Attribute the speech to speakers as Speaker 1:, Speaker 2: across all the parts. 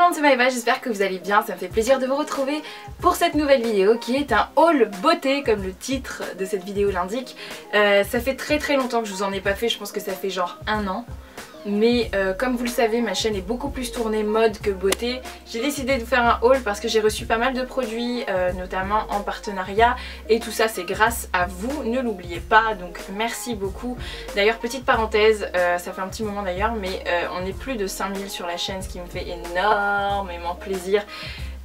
Speaker 1: monde, c'est Maëva, j'espère que vous allez bien, ça me fait plaisir de vous retrouver pour cette nouvelle vidéo qui est un haul beauté comme le titre de cette vidéo l'indique. Ça fait très longtemps que je vous en ai pas fait, je pense que ça fait genre 1 an. Mais comme vous le savez, ma chaîne est beaucoup plus tournée mode que beauté. J'ai décidé de vous faire un haul parce que j'ai reçu pas mal de produits, notamment en partenariat. Et tout ça c'est grâce à vous, ne l'oubliez pas, donc merci beaucoup. D'ailleurs petite parenthèse, ça fait un petit moment d'ailleurs, mais on est plus de 5000 sur la chaîne, ce qui me fait énormément plaisir.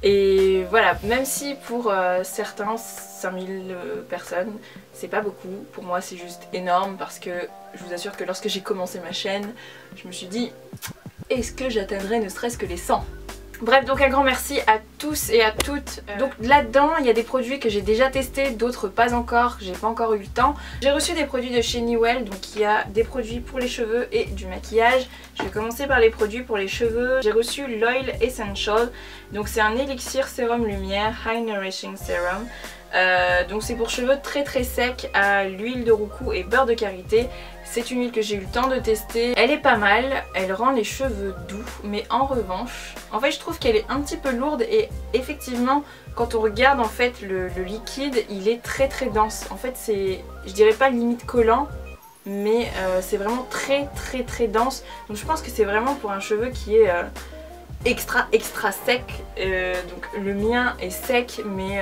Speaker 1: Et voilà, même si pour certains 5000 personnes c'est pas beaucoup, pour moi c'est juste énorme parce que je vous assure que lorsque j'ai commencé ma chaîne, je me suis dit est-ce que j'atteindrai ne serait-ce que les 100? Bref, donc un grand merci à tous et à toutes. Donc là-dedans, il y a des produits que j'ai déjà testés, d'autres pas encore, j'ai pas encore eu le temps. J'ai reçu des produits de chez Newell, donc il y a des produits pour les cheveux et du maquillage. Je vais commencer par les produits pour les cheveux. J'ai reçu l'Oil Essential, donc c'est un élixir sérum lumière, High Nourishing Serum. Donc c'est pour cheveux très secs à l'huile de roucou et beurre de karité. C'est une huile que j'ai eu le temps de tester. Elle est pas mal, elle rend les cheveux doux, mais en revanche, en fait je trouve qu'elle est un petit peu lourde et effectivement quand on regarde en fait le liquide, il est très dense. En fait c'est, je dirais pas limite collant, mais c'est vraiment très dense. Donc je pense que c'est vraiment pour un cheveu qui est extra sec. Donc le mien est sec, mais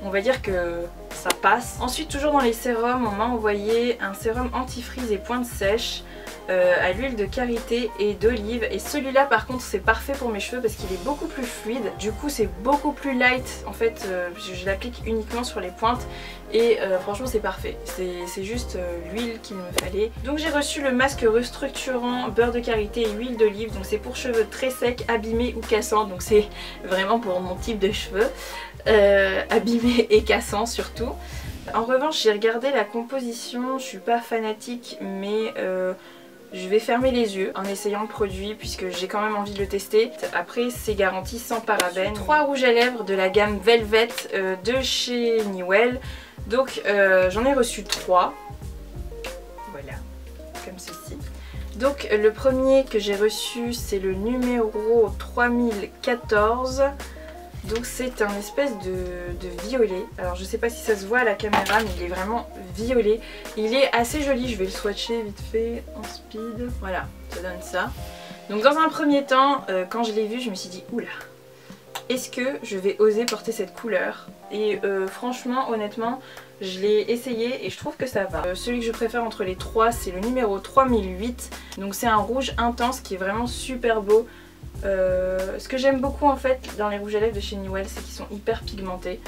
Speaker 1: on va dire que ça passe. Ensuite, toujours dans les sérums, on m'a envoyé un sérum anti-frizz et pointe sèche à l'huile de karité et d'olive. Et celui-là par contre c'est parfait pour mes cheveux parce qu'il est beaucoup plus fluide. Du coup c'est beaucoup plus light en fait, je l'applique uniquement sur les pointes. Et franchement c'est parfait, c'est juste l'huile qu'il me fallait. Donc j'ai reçu le masque restructurant beurre de karité et huile d'olive. Donc c'est pour cheveux très secs, abîmés ou cassants. Donc c'est vraiment pour mon type de cheveux, abîmés et cassants surtout. En revanche j'ai regardé la composition, je suis pas fanatique mais je vais fermer les yeux en essayant le produit puisque j'ai quand même envie de le tester. Après c'est garanti sans parabènes. 3 rouges à lèvres de la gamme Velvet de chez Newell. Donc j'en ai reçu 3. Voilà, comme ceci. Donc le premier que j'ai reçu c'est le numéro 3014. Donc c'est un espèce de violet. Alors je sais pas si ça se voit à la caméra mais il est vraiment violet. Il est assez joli, je vais le swatcher vite fait en speed. Voilà, ça donne ça. Donc dans un premier temps, quand je l'ai vu je me suis dit oula, est-ce que je vais oser porter cette couleur? Et franchement honnêtement je l'ai essayé et je trouve que ça va. Celui que je préfère entre les 3 c'est le numéro 3008. Donc c'est un rouge intense qui est vraiment super beau. Ce que j'aime beaucoup en fait dans les rouges à lèvres de chez Newell c'est qu'ils sont hyper pigmentés.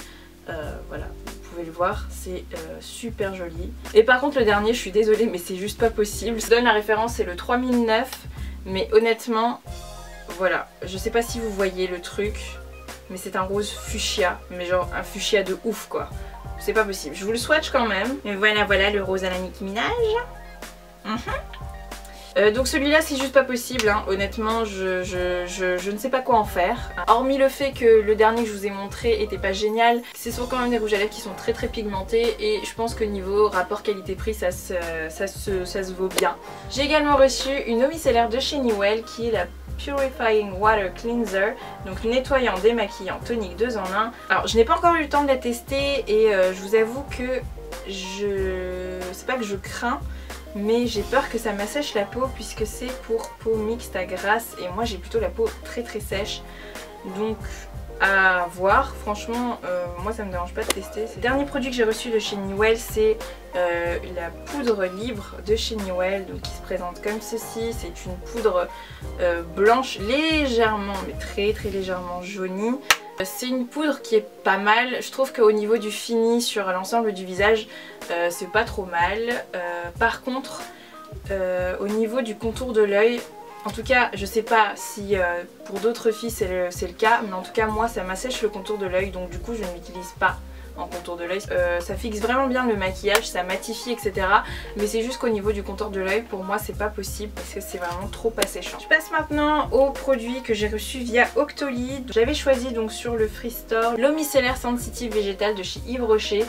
Speaker 1: Voilà, vous pouvez le voir, c'est super joli. Et par contre le dernier, je suis désolée mais c'est juste pas possible. Je donne la référence, c'est le 3009. Mais honnêtement, voilà, je sais pas si vous voyez le truc, mais c'est un rose fuchsia, mais genre un fuchsia de ouf quoi. C'est pas possible, je vous le swatch quand même. Et voilà le rose à la Nicki Minaj. Donc celui-là c'est juste pas possible hein. Honnêtement je ne sais pas quoi en faire. Hormis le fait que le dernier que je vous ai montré était pas génial, ce sont quand même des rouges à lèvres qui sont très pigmentés et je pense que niveau rapport qualité-prix ça se vaut bien. J'ai également reçu une eau micellaire de chez Newell qui est la Purifying Water Cleanser, donc nettoyant, démaquillant, tonique 2 en 1. Alors je n'ai pas encore eu le temps de la tester et je vous avoue que c'est pas que je crains, mais j'ai peur que ça m'assèche la peau puisque c'est pour peau mixte à grasse et moi j'ai plutôt la peau très sèche. Donc à voir, franchement moi ça me dérange pas de tester. Le dernier produit que j'ai reçu de chez Newell c'est la poudre libre de chez Newell, donc qui se présente comme ceci. C'est une poudre blanche légèrement mais très légèrement jaunie. C'est une poudre qui est pas mal, je trouve qu'au niveau du fini sur l'ensemble du visage c'est pas trop mal. Par contre au niveau du contour de l'œil, en tout cas je sais pas si pour d'autres filles c'est le cas, mais en tout cas moi ça m'assèche le contour de l'œil, donc du coup je ne l'utilise pas en contour de l'œil. Ça fixe vraiment bien le maquillage, ça matifie etc. Mais c'est juste qu'au niveau du contour de l'œil pour moi c'est pas possible parce que c'est vraiment trop asséchant. Je passe maintenant aux produits que j'ai reçus via Octoly. J'avais choisi donc sur le Free Store l'eau micellaire sensitive végétale de chez Yves Rocher.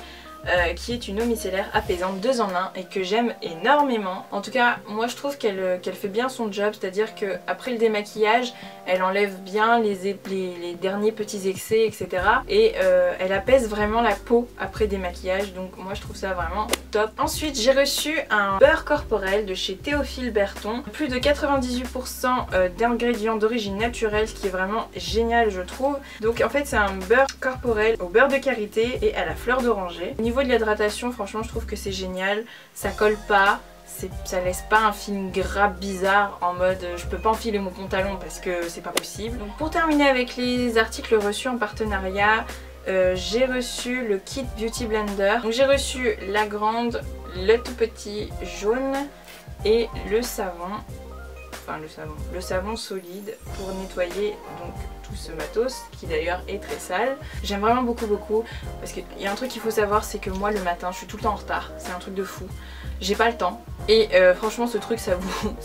Speaker 1: qui est une eau micellaire apaisante 2 en 1 et que j'aime énormément. En tout cas moi je trouve qu'elle fait bien son job, c'est-à-dire qu'après le démaquillage elle enlève bien les derniers petits excès etc. Et elle apaise vraiment la peau après démaquillage, donc moi je trouve ça vraiment top. Ensuite j'ai reçu un beurre corporel de chez Théophile Berton, plus de 98% d'ingrédients d'origine naturelle, ce qui est vraiment génial je trouve. Donc en fait c'est un beurre corporel au beurre de karité et à la fleur d'oranger. Au niveau de l'hydratation franchement je trouve que c'est génial, ça colle pas, ça laisse pas un film gras bizarre en mode je peux pas enfiler mon pantalon parce que c'est pas possible. Donc pour terminer avec les articles reçus en partenariat, j'ai reçu le kit Beauty Blender. Donc j'ai reçu la grande, le tout petit jaune et le savon. Enfin le savon solide pour nettoyer donc tout ce matos qui d'ailleurs est très sale. J'aime vraiment beaucoup parce qu'il y a un truc qu'il faut savoir, c'est que moi le matin je suis tout le temps en retard, c'est un truc de fou. J'ai pas le temps et franchement ce truc ça vous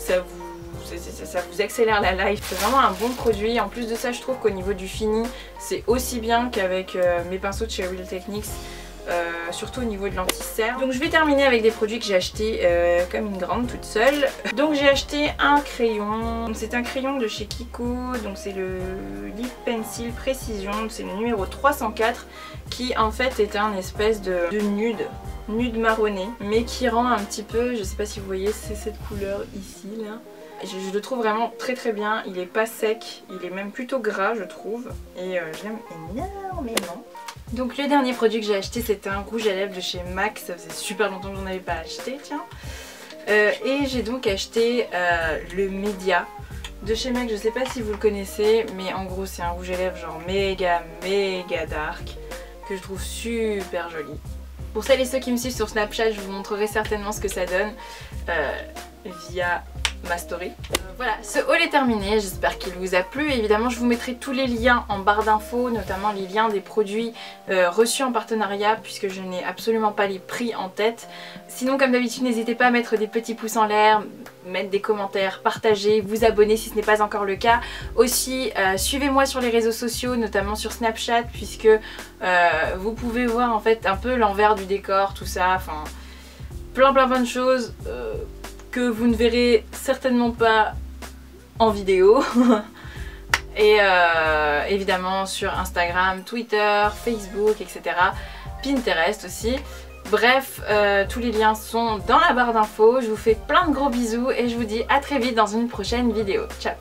Speaker 1: accélère la life. C'est vraiment un bon produit. En plus de ça je trouve qu'au niveau du fini c'est aussi bien qu'avec mes pinceaux de chez Real Techniques. Surtout au niveau de l'anti-cerne. Donc je vais terminer avec des produits que j'ai achetés comme une grande toute seule. Donc j'ai acheté un crayon, c'est un crayon de chez Kiko, donc c'est le Lip Pencil Précision, c'est le numéro 304 qui en fait est un espèce de nude marronné mais qui rend un petit peu, je sais pas si vous voyez, c'est cette couleur ici là. Je le trouve vraiment très bien, il est pas sec, il est même plutôt gras je trouve et j'aime énormément. Donc le dernier produit que j'ai acheté c'était un rouge à lèvres de chez MAC, ça faisait super longtemps que j'en avais pas acheté tiens. Et j'ai donc acheté le Média de chez MAC, je sais pas si vous le connaissez mais en gros c'est un rouge à lèvres genre méga dark que je trouve super joli. Pour celles et ceux qui me suivent sur Snapchat je vous montrerai certainement ce que ça donne via ma story. Voilà, ce haul est terminé, j'espère qu'il vous a plu. Évidemment je vous mettrai tous les liens en barre d'infos, notamment les liens des produits reçus en partenariat puisque je n'ai absolument pas les prix en tête. Sinon comme d'habitude n'hésitez pas à mettre des petits pouces en l'air, mettre des commentaires, partager, vous abonner si ce n'est pas encore le cas. Aussi suivez-moi sur les réseaux sociaux, notamment sur Snapchat puisque vous pouvez voir en fait un peu l'envers du décor, tout ça, enfin plein de choses que vous ne verrez certainement pas en vidéo. Et évidemment sur Instagram, Twitter, Facebook, etc. Pinterest aussi. Bref, tous les liens sont dans la barre d'infos. Je vous fais plein de gros bisous et je vous dis à très vite dans une prochaine vidéo. Ciao!